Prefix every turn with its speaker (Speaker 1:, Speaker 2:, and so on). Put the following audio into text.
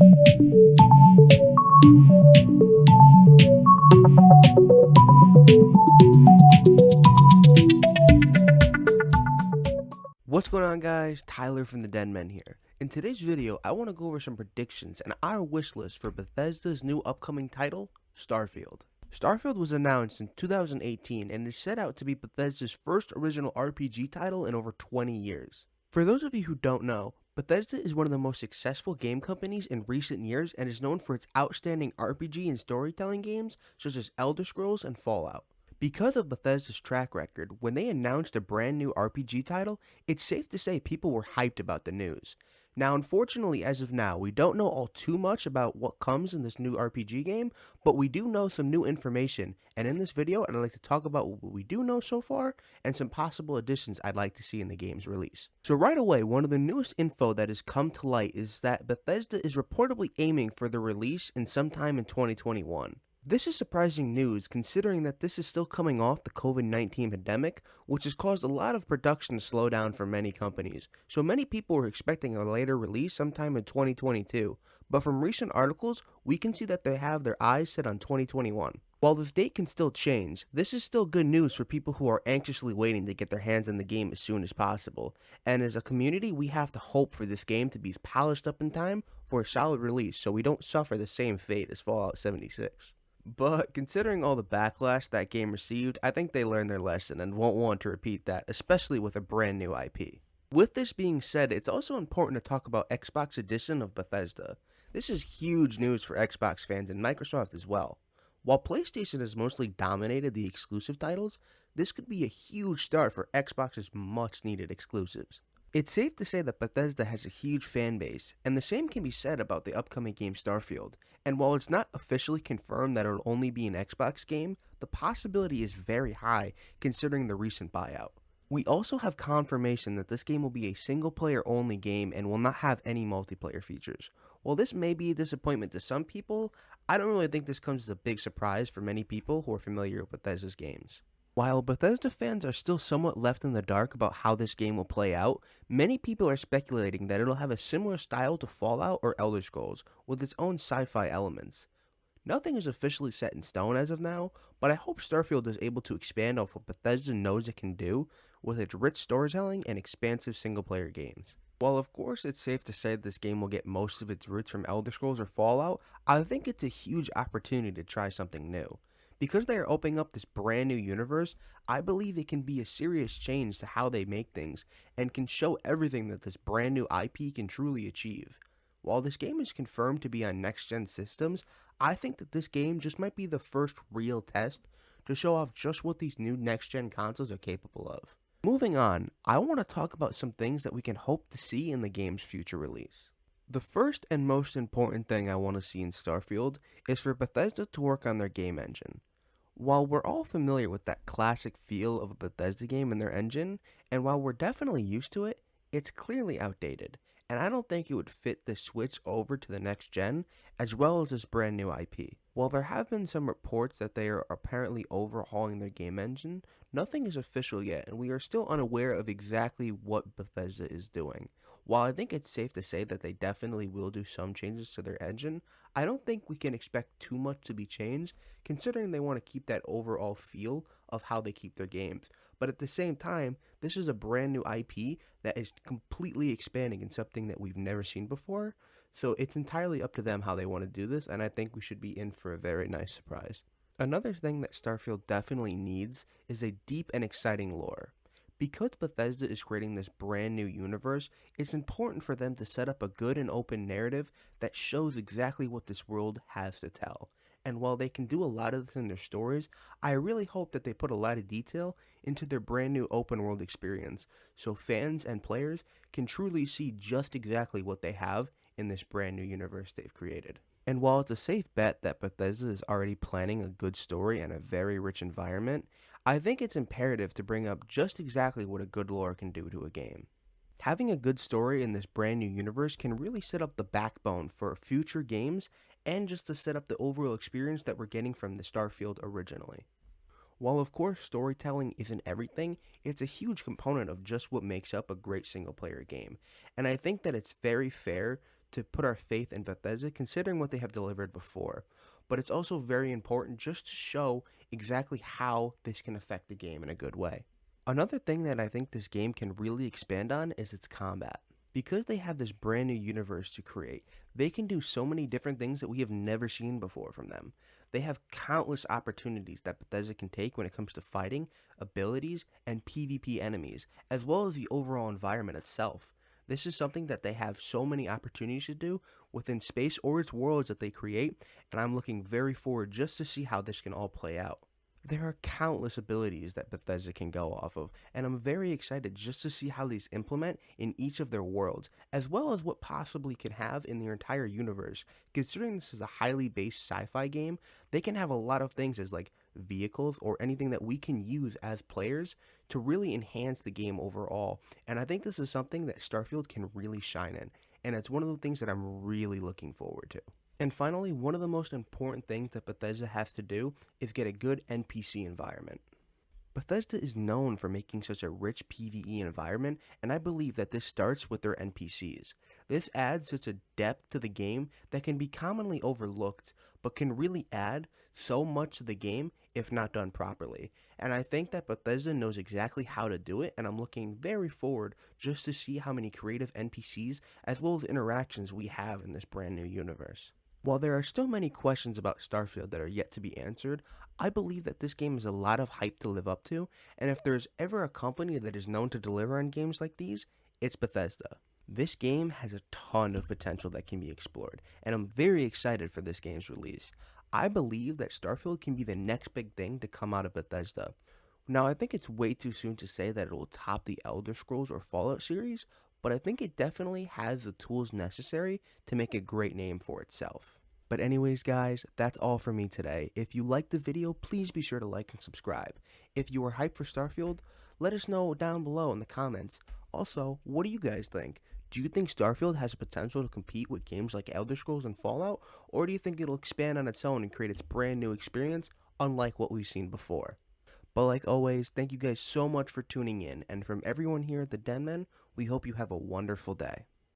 Speaker 1: What's going on, guys? Tyler from the Dead Men here. In today's video, I want to go over some predictions and our wish list for Bethesda's new upcoming title, Starfield. Starfield was announced in 2018 and is set out to be Bethesda's first original RPG title in over 20 years. For those of you who don't know, Bethesda is one of the most successful game companies in recent years and is known for its outstanding RPG and storytelling games such as Elder Scrolls and Fallout. Because of Bethesda's track record, when they announced a brand new RPG title, it's safe to say people were hyped about the news. Now, unfortunately, as of now, we don't know all too much about what comes in this new RPG game, but we do know some new information, and in this video, I'd like to talk about what we do know so far, and some possible additions I'd like to see in the game's release. So right away, one of the newest info that has come to light is that Bethesda is reportedly aiming for the release in sometime in 2021. This is surprising news considering that this is still coming off the COVID-19 pandemic, which has caused a lot of production to slow down for many companies. So many people were expecting a later release sometime in 2022, but from recent articles, we can see that they have their eyes set on 2021. While this date can still change, this is still good news for people who are anxiously waiting to get their hands on the game as soon as possible. And as a community, we have to hope for this game to be polished up in time for a solid release so we don't suffer the same fate as Fallout 76. But considering all the backlash that game received, I think they learned their lesson and won't want to repeat that, especially with a brand new IP. With this being said, it's also important to talk about Xbox Edition of Bethesda. This is huge news for Xbox fans and Microsoft as well. While PlayStation has mostly dominated the exclusive titles, this could be a huge start for Xbox's much needed exclusives. It's safe to say that Bethesda has a huge fan base, and the same can be said about the upcoming game Starfield. And while it's not officially confirmed that it'll only be an Xbox game, the possibility is very high considering the recent buyout. We also have confirmation that this game will be a single-player only game and will not have any multiplayer features. While this may be a disappointment to some people, I don't really think this comes as a big surprise for many people who are familiar with Bethesda's games. While Bethesda fans are still somewhat left in the dark about how this game will play out, many people are speculating that it'll have a similar style to Fallout or Elder Scrolls, with its own sci-fi elements. Nothing is officially set in stone as of now, but I hope Starfield is able to expand off what Bethesda knows it can do with its rich storytelling and expansive single-player games. While of course it's safe to say this game will get most of its roots from Elder Scrolls or Fallout, I think it's a huge opportunity to try something new. Because they are opening up this brand new universe, I believe it can be a serious change to how they make things and can show everything that this brand new IP can truly achieve. While this game is confirmed to be on next-gen systems, I think that this game just might be the first real test to show off just what these new next-gen consoles are capable of. Moving on, I want to talk about some things that we can hope to see in the game's future release. The first and most important thing I want to see in Starfield is for Bethesda to work on their game engine. While we're all familiar with that classic feel of a Bethesda game in their engine, and while we're definitely used to it, it's clearly outdated, and I don't think it would fit the switch over to the next gen, as well as this brand new IP. While there have been some reports that they are apparently overhauling their game engine, nothing is official yet, and we are still unaware of exactly what Bethesda is doing. While I think it's safe to say that they definitely will do some changes to their engine, I don't think we can expect too much to be changed, considering they want to keep that overall feel of how they keep their games. But at the same time, this is a brand new IP that is completely expanding in something that we've never seen before, so it's entirely up to them how they want to do this, and I think we should be in for a very nice surprise. Another thing that Starfield definitely needs is a deep and exciting lore. Because Bethesda is creating this brand new universe, it's important for them to set up a good and open narrative that shows exactly what this world has to tell. And while they can do a lot of this in their stories, I really hope that they put a lot of detail into their brand new open world experience, so fans and players can truly see just exactly what they have in this brand new universe they've created. And while it's a safe bet that Bethesda is already planning a good story and a very rich environment, I think it's imperative to bring up just exactly what a good lore can do to a game. Having a good story in this brand new universe can really set up the backbone for future games and just to set up the overall experience that we're getting from the Starfield originally. While of course storytelling isn't everything, it's a huge component of just what makes up a great single player game, and I think that it's very fair to put our faith in Bethesda considering what they have delivered before. But it's also very important just to show exactly how this can affect the game in a good way. Another thing that I think this game can really expand on is its combat. Because they have this brand new universe to create, they can do so many different things that we have never seen before from them. They have countless opportunities that Bethesda can take when it comes to fighting, abilities, and PvP enemies, as well as the overall environment itself. This is something that they have so many opportunities to do within space or its worlds that they create, and I'm looking very forward just to see how this can all play out. There are countless abilities that Bethesda can go off of, and I'm very excited just to see how these implement in each of their worlds, as well as what possibly can have in their entire universe. Considering this is a highly based sci-fi game, they can have a lot of things as like vehicles or anything that we can use as players to really enhance the game overall. And I think this is something that Starfield can really shine in, and it's one of the things that I'm really looking forward to. And finally, one of the most important things that Bethesda has to do is get a good NPC environment. Bethesda is known for making such a rich PvE environment, and I believe that this starts with their NPCs. This adds such a depth to the game that can be commonly overlooked, but can really add so much to the game if not done properly. And I think that Bethesda knows exactly how to do it, and I'm looking very forward just to see how many creative NPCs as well as interactions we have in this brand new universe. While there are still many questions about Starfield that are yet to be answered, I believe that this game has a lot of hype to live up to, and if there's ever a company that is known to deliver on games like these, it's Bethesda. This game has a ton of potential that can be explored, and I'm very excited for this game's release. I believe that Starfield can be the next big thing to come out of Bethesda. Now, I think it's way too soon to say that it will top the Elder Scrolls or Fallout series, but I think it definitely has the tools necessary to make a great name for itself. But anyways guys, that's all for me today. If you liked the video, please be sure to like and subscribe. If you are hyped for Starfield, let us know down below in the comments. Also, what do you guys think? Do you think Starfield has the potential to compete with games like Elder Scrolls and Fallout, or do you think it'll expand on its own and create its brand new experience, unlike what we've seen before? But like always, thank you guys so much for tuning in, and from everyone here at the Den Men, we hope you have a wonderful day.